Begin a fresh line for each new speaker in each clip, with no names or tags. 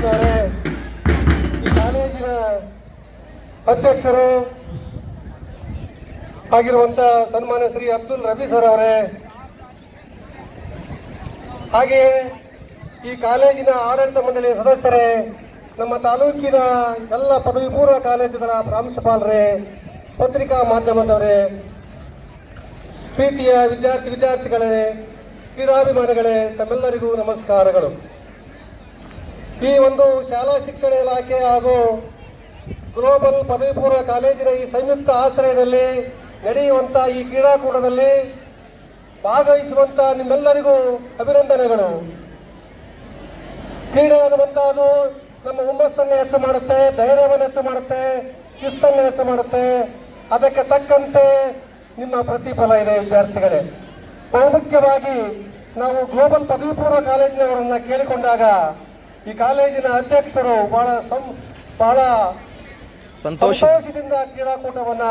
ಅವರೇ, ಈ ಕಾಲೇಜಿನ ಅಧ್ಯಕ್ಷರು ಆಗಿರುವಂತ ಸನ್ಮಾನ್ಯ ಶ್ರೀ ಅಬ್ದುಲ್ ರಬಿ ಸರ್ ಅವರೇ, ಹಾಗೆಯೇ ಈ ಕಾಲೇಜಿನ ಆಡಳಿತ ಮಂಡಳಿಯ ಸದಸ್ಯರೇ, ನಮ್ಮ ತಾಲೂಕಿನ ಎಲ್ಲ ಪದವಿ ಪೂರ್ವ ಕಾಲೇಜುಗಳ ಪ್ರಾಂಶುಪಾಲರೇ, ಪತ್ರಿಕಾ ಮಾಧ್ಯಮದವರೇ, ಪ್ರೀತಿಯ ವಿದ್ಯಾರ್ಥಿಗಳೇ, ಕ್ರೀಡಾಭಿಮಾನಿಗಳೇ, ತಮ್ಮೆಲ್ಲರಿಗೂ ನಮಸ್ಕಾರಗಳು. ಈ ಒಂದು ಶಾಲಾ ಶಿಕ್ಷಣ ಇಲಾಖೆ ಹಾಗೂ ಗ್ಲೋಬಲ್ ಪದವಿ ಪೂರ್ವ ಕಾಲೇಜಿನ ಈ ಸಂಯುಕ್ತ ಆಶ್ರಯದಲ್ಲಿ ನಡೆಯುವಂಥ ಈ ಕ್ರೀಡಾಕೂಟದಲ್ಲಿ ಭಾಗವಹಿಸುವಂಥ ನಿಮ್ಮೆಲ್ಲರಿಗೂ ಅಭಿನಂದನೆಗಳು. ಕ್ರೀಡೆ ಅನ್ನುವಂಥದ್ದು ನಮ್ಮ ಹುಮ್ಮಸ್ಸನ್ನು ಹೆಚ್ಚು ಮಾಡುತ್ತೆ, ಧೈರ್ಯವನ್ನು ಹೆಚ್ಚು ಮಾಡುತ್ತೆ, ಶಿಸ್ತನ್ನು ಹೆಚ್ಚು ಮಾಡುತ್ತೆ. ಅದಕ್ಕೆ ತಕ್ಕಂತೆ ನಿಮ್ಮ ಪ್ರತಿಫಲ ಇದೆ ವಿದ್ಯಾರ್ಥಿಗಳೇ. ಬಹುಮುಖ್ಯವಾಗಿ ನಾವು ಗ್ಲೋಬಲ್ ಪದವಿ ಪೂರ್ವ ಕಾಲೇಜಿನವರನ್ನ ಕೇಳಿಕೊಂಡಾಗ ಈ ಕಾಲೇಜಿನ ಅಧ್ಯಕ್ಷರು ಬಹಳ ಸಂತೋಷದಿಂದ ಕ್ರೀಡಾಕೂಟವನ್ನ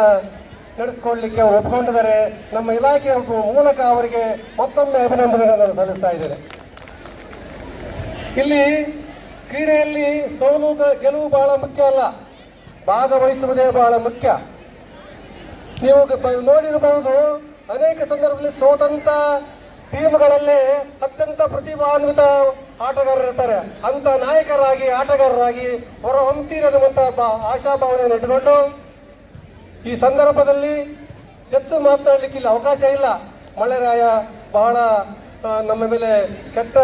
ನಡೆಸಿಕೊಳ್ಳಲಿಕ್ಕೆ ಒಪ್ಪಿಕೊಂಡಿದ್ದಾರೆ. ನಮ್ಮ ಇಲಾಖೆಯ ಮೂಲಕ ಅವರಿಗೆ ಮತ್ತೊಮ್ಮೆ ಅಭಿನಂದನೆಗಳನ್ನು ಸಲ್ಲಿಸ್ತಾ ಇದ್ದೇನೆ. ಇಲ್ಲಿ ಕ್ರೀಡೆಯಲ್ಲಿ ಸೋಲು ಗೆಲುವು ಬಹಳ ಮುಖ್ಯ ಅಲ್ಲ, ಭಾಗವಹಿಸುವುದೇ ಬಹಳ ಮುಖ್ಯ. ನೀವು ನೋಡಿರಬಹುದು, ಅನೇಕ ಸಂದರ್ಭದಲ್ಲಿ ಸೋತಂತ ಟೀಮ್ಗಳಲ್ಲೇ ಅತ್ಯಂತ ಪ್ರತಿಭಾನ್ವಿತ ಆಟಗಾರರಿರ್ತಾರೆ. ಅಂತ ನಾಯಕರಾಗಿ ಆಟಗಾರರಾಗಿ ಹೊರ ಹೊಮ್ತೀರಿ ಅನ್ನುವಂಥ ಆಶಾಭಾವನೆಯನ್ನು ಇಟ್ಟುಕೊಂಡು ಈ ಸಂದರ್ಭದಲ್ಲಿ ಹೆಚ್ಚು ಮಾತನಾಡಲಿಕ್ಕೆ ಇಲ್ಲಿ ಅವಕಾಶ ಇಲ್ಲ. ಮಳೆರಾಯ ಬಹಳ ನಮ್ಮ ಮೇಲೆ ಕೆಟ್ಟ